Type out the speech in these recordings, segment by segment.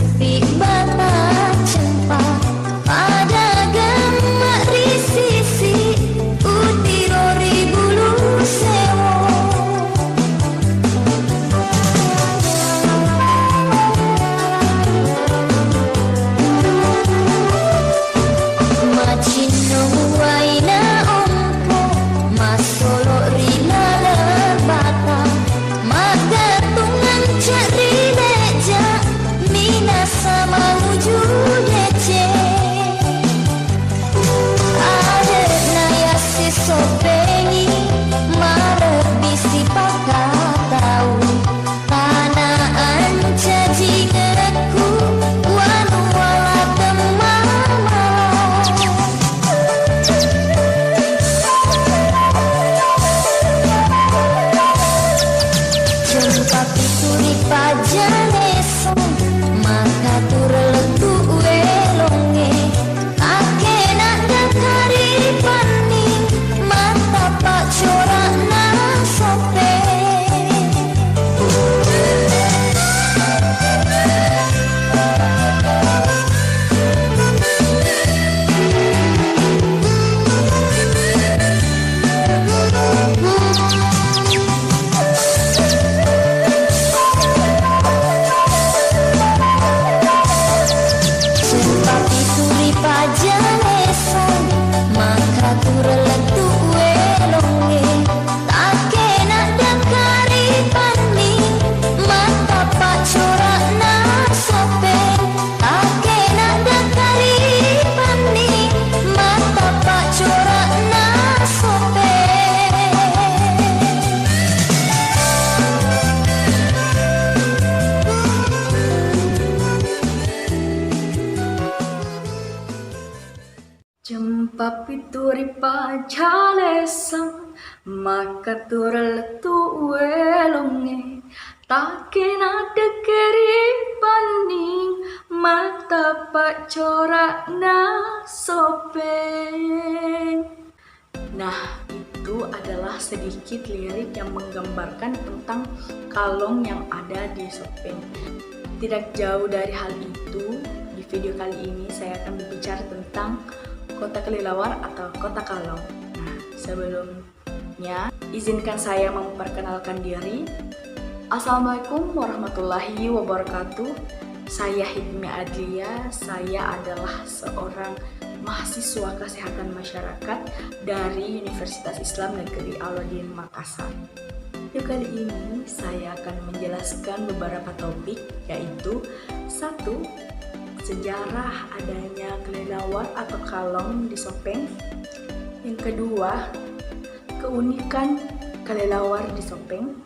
sepi bata cempa pada gemak risisi utiro ribulu sewo macino waina ompo masolo rina lebata magatungan cari leja mina sama wujudece ada naya si sopengi marah bisi pakatau tanaan cajinganku wanu wala temama jumpa pituri pajaneso maka turletu welonge ake nak dakari paning mata pak corak na sope Tapi turi pajaneso maka turletu welonge take nak dakari paning mata pak corak na sope take nak dakari paning mata pak corak na sope Jempa pituri pajalesang maka turletu welonge takena dekeri paning mata pak corak na sopeng. Nah, itu adalah sedikit lirik yang menggambarkan tentang kalong yang ada di sopeng. Tidak jauh dari hal itu, di video kali ini saya akan berbicara tentang kota kelelawar atau kota kalong. Nah, sebelumnya izinkan saya memperkenalkan diri. Assalamualaikum warahmatullahi wabarakatuh. Saya Hikmi Adlia. Saya adalah seorang mahasiswa kesehatan masyarakat dari Universitas Islam Negeri Al-Wadin Makassar. Video kali ini saya akan menjelaskan beberapa topik, yaitu 1. Sejarah adanya kelelawar atau kalong di Sopeng. Yang kedua, keunikan kelelawar di Sopeng.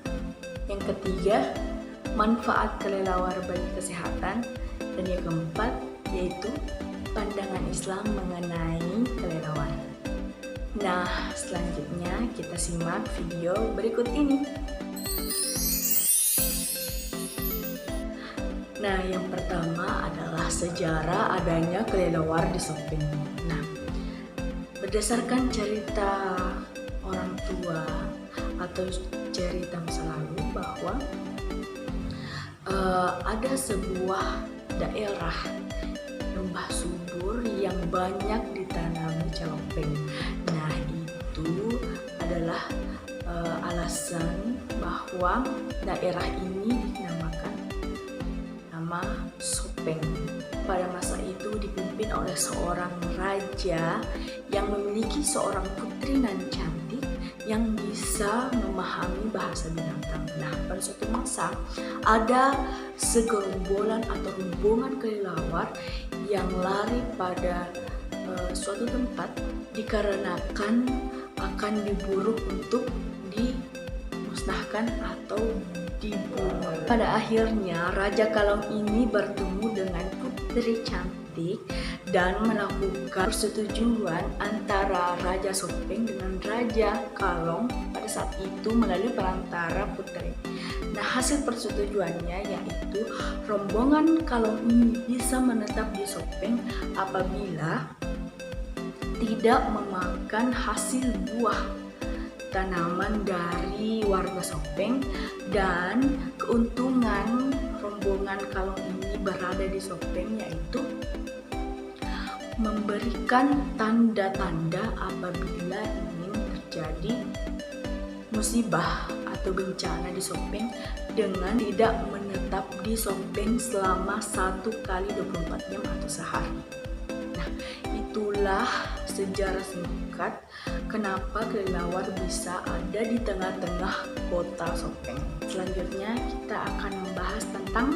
Yang ketiga, manfaat kelelawar bagi kesehatan. Dan yang keempat, yaitu pandangan Islam mengenai kelelawar. Nah, selanjutnya kita simak video berikut ini. Nah, yang pertama adalah sejarah adanya kelelawar di Sopeng. Nah, berdasarkan cerita orang tua atau cerita masa lalu bahwa ada sebuah daerah lembah subur yang banyak ditanami celempeng. Nah, itu adalah alasan bahwa daerah ini dinamakan nama Sopeng. Pada masa itu dipimpin oleh seorang raja yang memiliki seorang putri nan cantik yang bisa memahami bahasa binatang. Nah, pada suatu masa ada segerombolan atau rombongan kelelawar yang lari pada suatu tempat dikarenakan akan diburu untuk dimusnahkan atau dibunuh. Pada akhirnya Raja Kalong ini bertemu dengan putri cantik dan melakukan persetujuan antara Raja Sopeng dengan Raja Kalong pada saat itu melalui perantara putri. Nah, hasil persetujuannya yaitu rombongan Kalong ini bisa menetap di Sopeng apabila tidak memakan hasil buah tanaman dari warga Sopeng, dan keuntungan rombongan Kalong ini resmi berada di Sopeng, yaitu memberikan tanda-tanda apabila ingin terjadi musibah atau bencana di Sopeng dengan tidak menetap di Sopeng selama 1 kali 24 jam atau sehari. Nah, itulah sejarah singkat kenapa kelelawar bisa ada di tengah-tengah kota Sopeng. Selanjutnya kita akan membahas tentang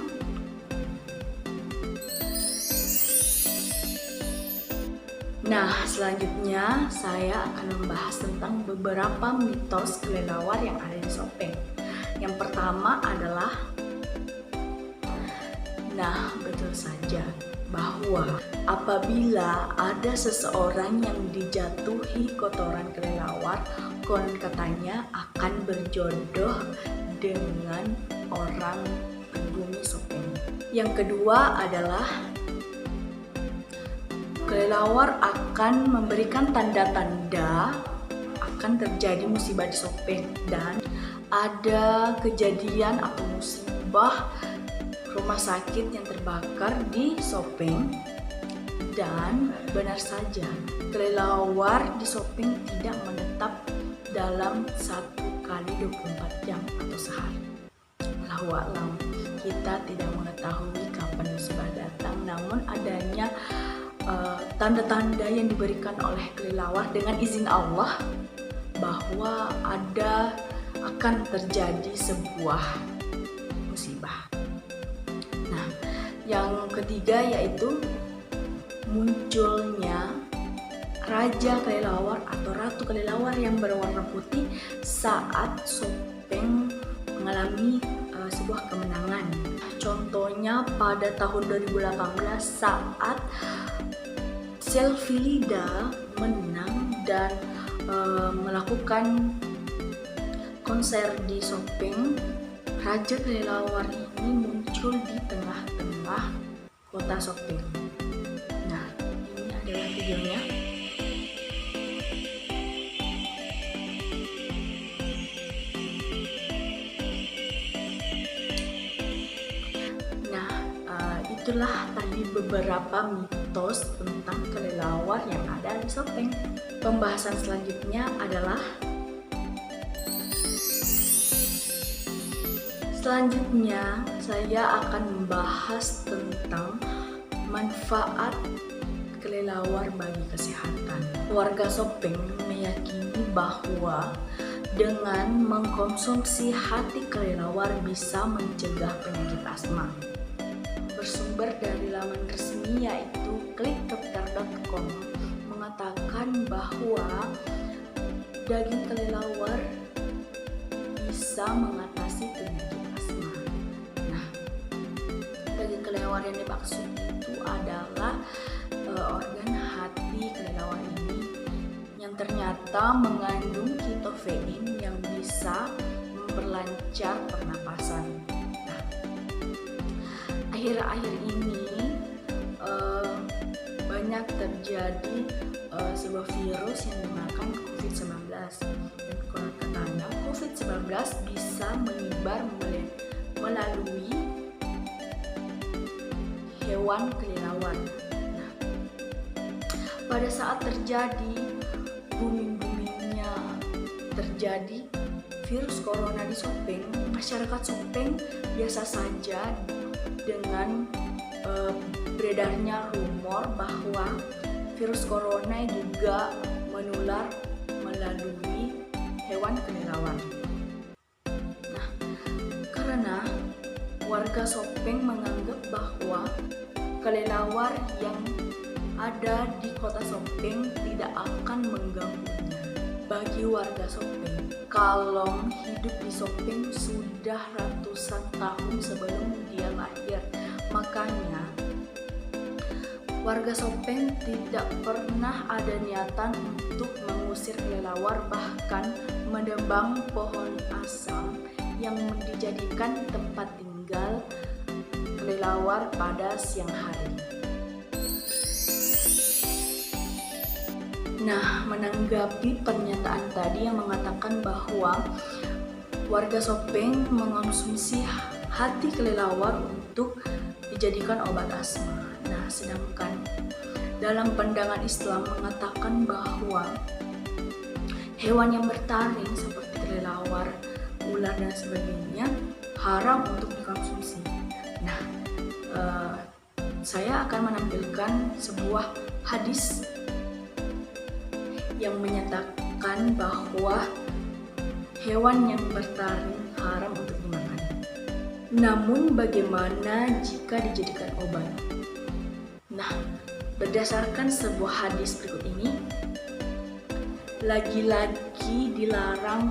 selanjutnya saya akan membahas tentang beberapa mitos kelelawar yang ada di Sopeng. Yang pertama adalah, betul saja, bahwa apabila ada seseorang yang dijatuhi kotoran kelelawar, konon katanya akan berjodoh dengan orang pribumi Sopeng. Yang kedua adalah kelelawar akan memberikan tanda-tanda akan terjadi musibah di Sopeng, dan ada kejadian atau musibah rumah sakit yang terbakar di Sopeng. Dan benar saja, kelelawar di Sopeng tidak menetap dalam 1 kali 24 jam atau sehari. Allahu a'lam, kita tidak mengetahui kapan musibah datang, namun adanya tanda-tanda yang diberikan oleh kelelawar dengan izin Allah bahwa akan terjadi sebuah musibah. Yang ketiga yaitu munculnya raja kelelawar atau ratu kelelawar yang berwarna putih saat Sopeng mengalami sebuah kemenangan. Contohnya pada tahun 2018 saat Selvilida menang dan melakukan konser di Sopeng. Raja kelelawar ini muncul di tengah-tengah kota Sopeng. Ini adalah videonya. Itulah tadi beberapa mitos tentang kelelawar yang ada di Sopeng. Pembahasan selanjutnya adalah saya akan membahas tentang manfaat kelelawar bagi kesehatan. Warga Sopeng meyakini bahwa dengan mengkonsumsi hati kelelawar bisa mencegah penyakit asma. Bersumber dari laman resmi yaitu clickdokter.com mengatakan bahwa daging kelelawar bisa mengatasi penyakit asma. Daging kelelawar yang dimaksud itu adalah organ hati kelelawar ini yang ternyata mengandung kitofein yang bisa memperlancar pernapasan. Akhir-akhir ini banyak terjadi sebuah virus yang dinamakan COVID-19, dan konon katanya COVID-19 bisa menyebar melalui hewan kelelawar. Pada saat terjadi booming-boomingnya terjadi virus corona di Sopeng, masyarakat Sopeng biasa saja dengan beredarnya rumor bahwa virus corona juga menular melalui hewan kelelawar. Karena warga Sopeng menganggap bahwa kelelawar yang ada di kota Sopeng tidak akan mengganggunya. Bagi warga Sopeng, Kalong hidup di Sopeng sudah ratusan tahun sebelum dia lahir. Makanya warga Sopeng tidak pernah ada niatan untuk mengusir kelelawar, bahkan menebang pohon asam yang dijadikan tempat tinggal kelelawar pada siang hari. Menanggapi pernyataan tadi yang mengatakan bahwa warga Sopeng mengonsumsi hati kelelawar untuk dijadikan obat asma. Nah, sedangkan dalam pandangan Islam mengatakan bahwa hewan yang bertaring seperti kelelawar, ular dan sebagainya haram untuk dikonsumsi. Nah, saya akan menampilkan sebuah hadis yang menyatakan bahwa hewan yang bertaring haram untuk dimakan. Namun bagaimana jika dijadikan obat? Nah, berdasarkan sebuah hadis berikut ini, lagi-lagi dilarang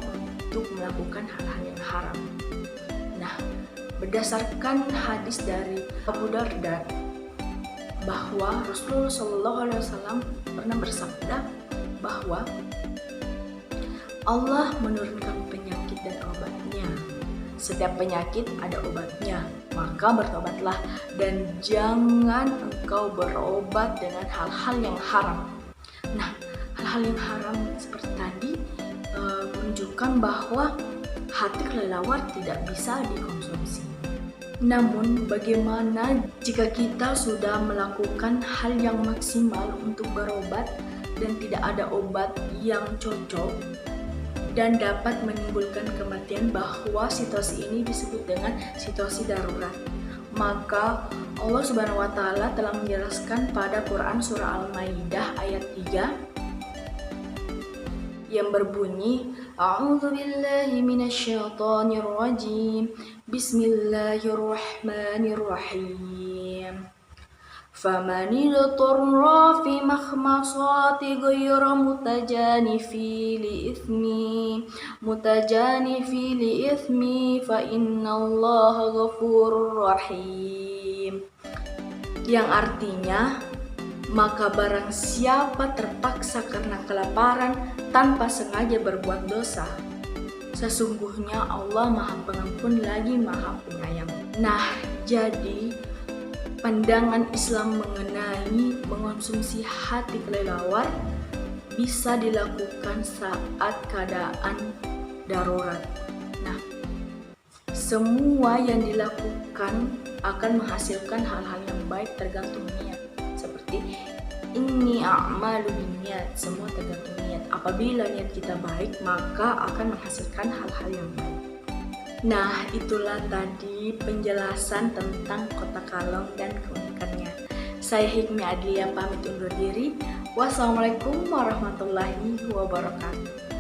untuk melakukan hal-hal yang haram. Nah, berdasarkan hadis dari Abu Darda bahwa Rasulullah SAW pernah bersabda bahwa Allah menurunkan penyakit dan obatnya. Setiap penyakit ada obatnya, maka bertobatlah dan jangan engkau berobat dengan hal-hal yang haram. Nah, hal-hal yang haram seperti tadi menunjukkan bahwa hati kelelawar tidak bisa dikonsumsi. Namun bagaimana jika kita sudah melakukan hal yang maksimal untuk berobat dan tidak ada obat yang cocok dan dapat menimbulkan kematian, bahwa situasi ini disebut dengan situasi darurat? Maka Allah Subhanahu wa taala telah menjelaskan pada Quran surah Al-Maidah ayat 3 yang berbunyi, A'udzubillahi minasyaitonirrajim. Bismillahirrahmanirrahim. فَمَنِ اضْطُرَّ فِي مَخْمَصَةٍ غَيْرَ مُتَجَانِفٍ لِإِثْمٍ فَإِنَّ اللَّهَ غَفُورٌ رَحِيمٌ. Yang artinya, maka barang siapa terpaksa karena kelaparan tanpa sengaja berbuat dosa, sesungguhnya Allah Maha Pengampun lagi Maha Penyayang. Nah, jadi pandangan Islam mengenai mengonsumsi hati kelelawar bisa dilakukan saat keadaan darurat. Nah, semua yang dilakukan akan menghasilkan hal-hal yang baik tergantung niat. Seperti inni a'malu binniyat, semua tergantung niat. Apabila niat kita baik, maka akan menghasilkan hal-hal yang baik. Nah, itulah tadi penjelasan tentang kotak kalong dan keunikannya. Saya Hikmi Adlia pamit undur diri. Wassalamualaikum warahmatullahi wabarakatuh.